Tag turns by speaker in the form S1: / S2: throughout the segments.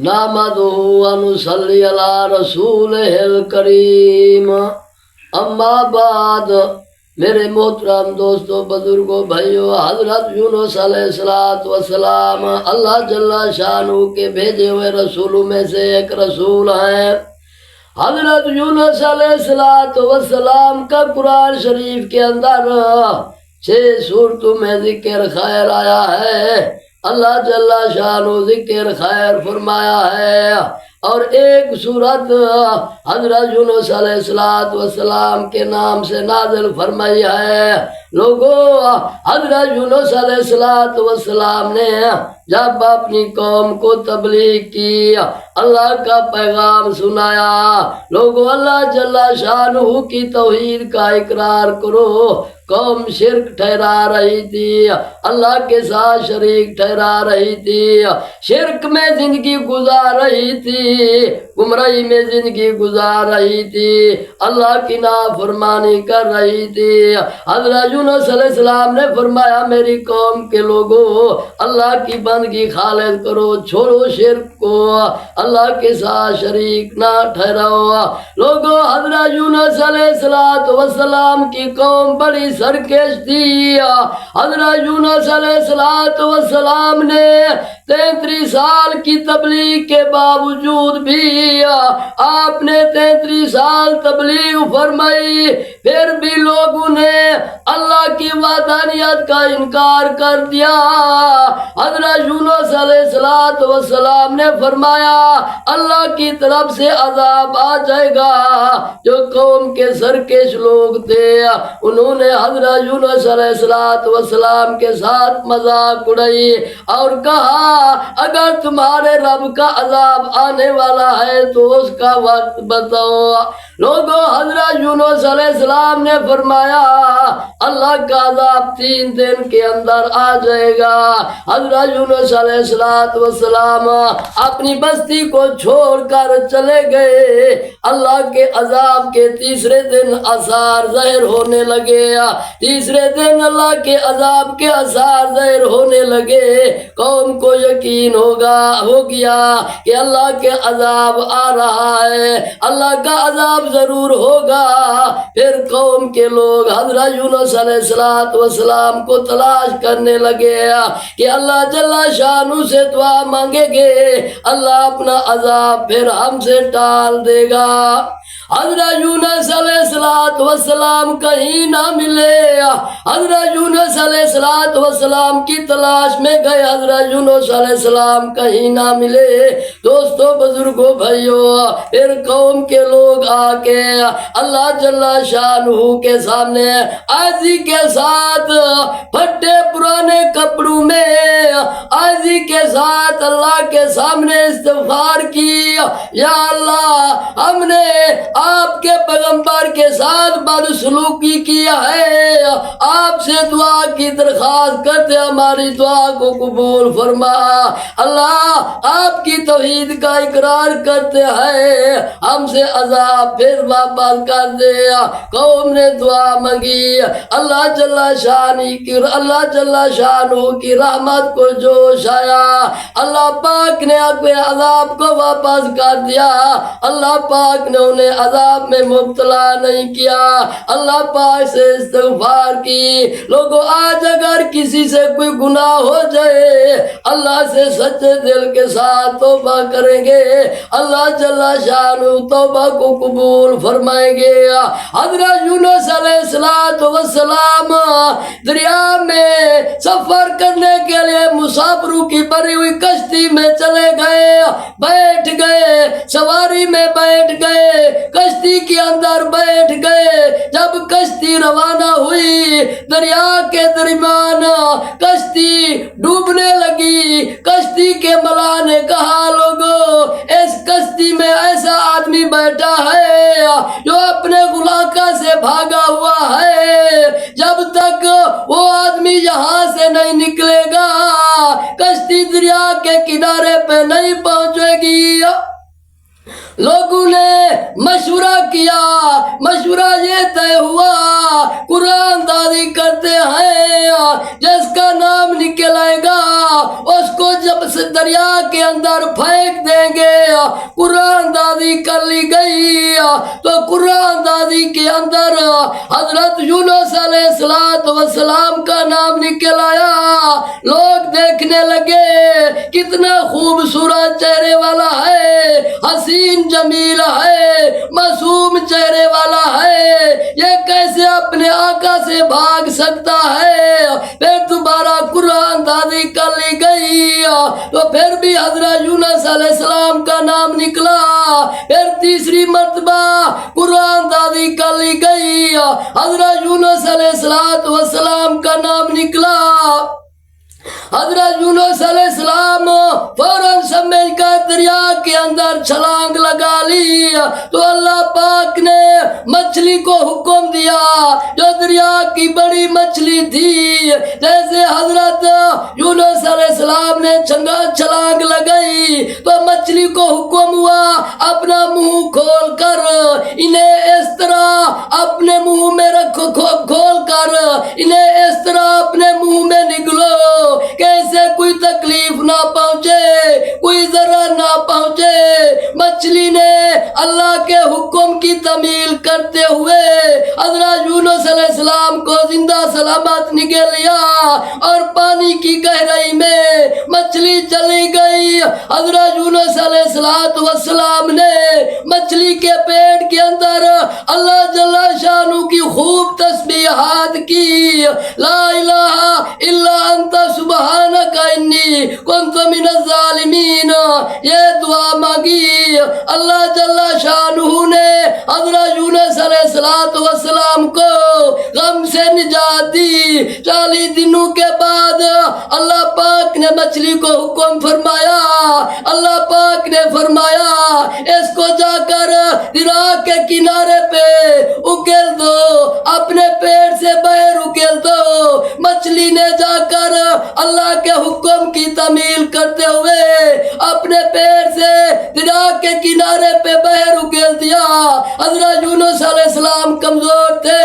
S1: نحمدہ ونصلی علی رسولہ الکریم، اما بعد۔ میرے محترم دوستوں، بزرگوں، بھائیوں، حضرت یونس علیہ السلام اللہ جل شانہ کے بھیجے ہوئے رسولوں میں سے ایک رسول ہیں۔ حضرت یونس علیہ السلام کا قرآن شریف کے اندر 6 سورتوں میں ذکر خیر آیا ہے۔ اللہ جل شانہ ذکر خیر فرمایا ہے، اور ایک صورت حضرت یونس علیہ السلام کے نام سے نازل فرمائی ہے۔ لوگوں، حضرت یونس علیہ السلام نے جب اپنی قوم کو تبلیغ کی، اللہ کا پیغام سنایا، لوگوں اللہ جل شانہ کی توحید کا اقرار کرو۔ قوم شرک ٹھہرا رہی تھی، اللہ کے ساتھ شریک ٹھہرا رہی تھی، شرک میں زندگی گزار رہی تھی، گمراہی میں زندگی گزار رہی تھی، اللہ کی نافرمانی کر رہی تھی۔ حضرت یونس علیہ السلام نے فرمایا، میری قوم کے لوگوں، اللہ کی بندگی خالص کرو، چھوڑو شرک کو، اللہ کے ساتھ شریک نہ ٹھہراؤ۔ لوگوں، حضرت یونس علیہ السلام کی قوم بڑی سرکش تھی۔ حضرت یونس علیہ السلام نے 33 سال کی تبلیغ کے باوجود بھی آپ نے 33 سال تبلیغ فرمائی، پھر بھی لوگوں نے اللہ کی وحدانیت کا انکار کر دیا۔ حضرت یونس علیہ السلام نے فرمایا، اللہ کی طرف سے عذاب آ جائے گا۔ جو قوم کے سرکش لوگ تھے، انہوں نے حضرت یونس علیہ السلام کے ساتھ مذاق اڑائی اور کہا، اگر تمہارے رب کا عذاب آنے والا ہے تو اس کا وقت بتاؤ۔ لوگوں، حضرت یونس علیہ السلام نے فرمایا، اللہ کا عذاب 3 دن کے اندر آ جائے گا۔ حضرت یونس علیہ السلام اپنی بستی کو چھوڑ کر چلے گئے۔ اللہ کے عذاب کے تیسرے دن آثار ظاہر ہونے لگے، تیسرے دن اللہ کے عذاب کے آثار ظاہر ہونے لگے۔ قوم کو یقین ہو گیا کہ اللہ کے عذاب آ رہا ہے، اللہ کا عذاب ضرور ہوگا۔ پھر قوم کے لوگ حضرت یونس علیہ السلام کو تلاش کرنے لگے کہ اللہ جل شانہ سے دعا مانگیں گے، اللہ اپنا عذاب پھر ہم سے ٹال دے گا۔ حضرت یونس علیہ السلام کہیں نہ ملے۔ حضرت یونس علیہ السلام کی تلاش میں گئے، حضرت یونس علیہ السلام کہیں نہ ملے۔ دوستوں، بزرگوں، بھائیوں، پھر قوم کے لوگ آ کے اللہ جل شانہ کے سامنے عاجزی کے ساتھ پھٹے پرانے کپڑوں میں عاجزی کے ساتھ اللہ کے سامنے استغفار کی، یا اللہ، ہم نے آپ کے پیغمبر کے ساتھ بدسلوکی کیا ہے، آپ سے دعا کی درخواست کرتے ہماری دعا کو قبول فرما۔ اللہ، آپ کی توحید کا اقرار کرتے ہیں، ہم سے عذاب پھر واپس کر دے۔ قوم نے دعا مانگی، اللہ جل شانہ کی رحمت کو جوش آیا، اللہ پاک نے اپنے عذاب کو واپس کر دیا، اللہ پاک نے انہیں عذاب میں مبتلا نہیں کیا، اللہ پاک سے استغفار کی۔ لوگوں، آج اگر کسی سے کوئی گناہ ہو جائے، اللہ سے سچے دل کے ساتھ توبہ کریں گے، اللہ جل شانہ توبہ کو قبول فرمائیں گے۔ حضرت یونس علیہ السلام دریا میں سفر کرنے کے لیے مسافروں کی بھری ہوئی کشتی میں چلے گئے، بیٹھ گئے، سواری میں بیٹھ گئے، کشتی کے اندر بیٹھ گئے۔ جب کشتی روانہ ہوئی، دریا کے درمیان کشتی ڈوبنے لگی۔ کشتی کے ملا نے کہا، لوگوں، اس کشتی میں ایسا آدمی بیٹھا ہے جو اپنے غلاقہ سے بھاگا ہوا ہے، جب تک وہ آدمی یہاں سے نہیں نکلے گا کشتی دریا کے کنارے پہ نہیں پہنچے گی۔ لوگوں نے مشورہ کیا، مشورہ یہ طے ہوا، قرآن داری کرتے ہیں، جس کا نام نکل آئے گا اس کو جب دریا کے اندر پھینک دیں گے۔ قرآن دازی کر لی گئی تو قرآن دازی کے اندر حضرت یونس علیہ السلام کا نام نکل آیا۔ لوگ دیکھنے لگے کتنا خوبصورت چہرے والا ہے، حسین جمیل ہے، معصوم چہرے والا ہے، یہ کیسے اپنے آقا سے بھاگ سکتا ہے؟ پھر دوبارہ قرآن دازی کر لی گئی تو پھر بھی حضرت یونس علیہ السلام کا نام نکلا۔ پھر تیسری مرتبہ قرآن دازی کر لی گئی، حضرت یونس علیہ السلام کا نام نکلا۔ حضرت یونس علیہ السلام فوراً سمجھ کر دریا کے اندر چھلانگ لگا لی تو اللہ پاک نے مچھلی کو حکم دیا، جو دریا کی بڑی مچھلی تھی، جیسے حضرت یونس علیہ السلام نے چھلانگ لگائی تو مچھلی کو حکم ہوا اپنا منہ کھول کر انہیں اس طرح اپنے منہ میں رکھو، کھول کر انہیں اس طرح اپنے منہ میں نگلو کیسے کوئی تکلیف نہ پہنچے، کوئی ضرر نہ پہنچے۔ مچھلی نے اللہ کے حکم کی تعمیل کرتے ہوئے حضرت یونس علیہ السلام کو زندہ سلامت نگل لیا اور پانی کی گہرائی میں مچھلی چلی گئی۔ حضرت یونس علیہ السلام نے مچھلی کے پیٹ کے اندر اللہ جل شانہ کی خوب تسبیحات کی، لا الہ الا انت سبحانک انی کنت من الظالمین، یہ دعا مانگی۔ اللہ جل شانہ نے حضرت یونس علیہ السلام کو غم سے نجات دی۔ 40 دنوں کے بعد اللہ پاک نے مچھلی کو حکم فرمایا، اللہ پاک نے فرمایا اس کو جا کر دریا کے کنارے پہ اکیل دو، اپنے پیٹ سے باہر اکیل دو۔ مچھلی نے جا کر اللہ کے حکم کی تعمیل کرتے ہوئے اپنے پیٹ سے دریا کے کنارے پہ باہر اکیل دیا۔ حضرت یونس علیہ السلام کمزور تھے،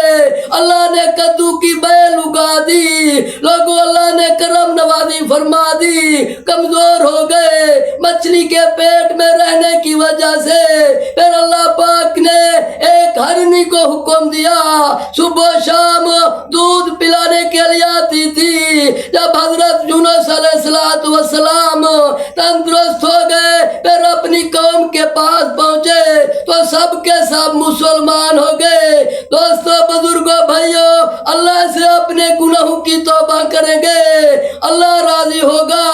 S1: اللہ نے کدو کی بیل اگا دی، لوگوں اللہ نے کرم نوازی فرما دی، کمزور ہو گئے مچھلی کے پیٹ میں رہنے کی وجہ سے۔ پھر اللہ پاک نے ایک ہرنی کو حکم دیا، صبح و شام دودھ پلانے کے لیے آتی تھی۔ جب حضرت یونس علیہ السلام تندرست ہو گئے، پھر اپنی قوم کے پاس پہنچے تو سب کے سب مسلمان ہو گئے۔ دوستو، بزرگوں، بھائیوں، اللہ سے اپنے گناہوں کی توبہ کریں گے، اللہ راضی ہوگا۔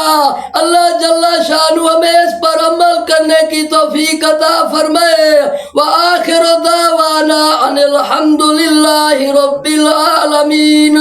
S1: اللہ جل شانہ ہمیں اس پر عمل کرنے کی توفیق عطا فرمائے۔ وآخر دعوانا ان الحمد للہ رب العالمین۔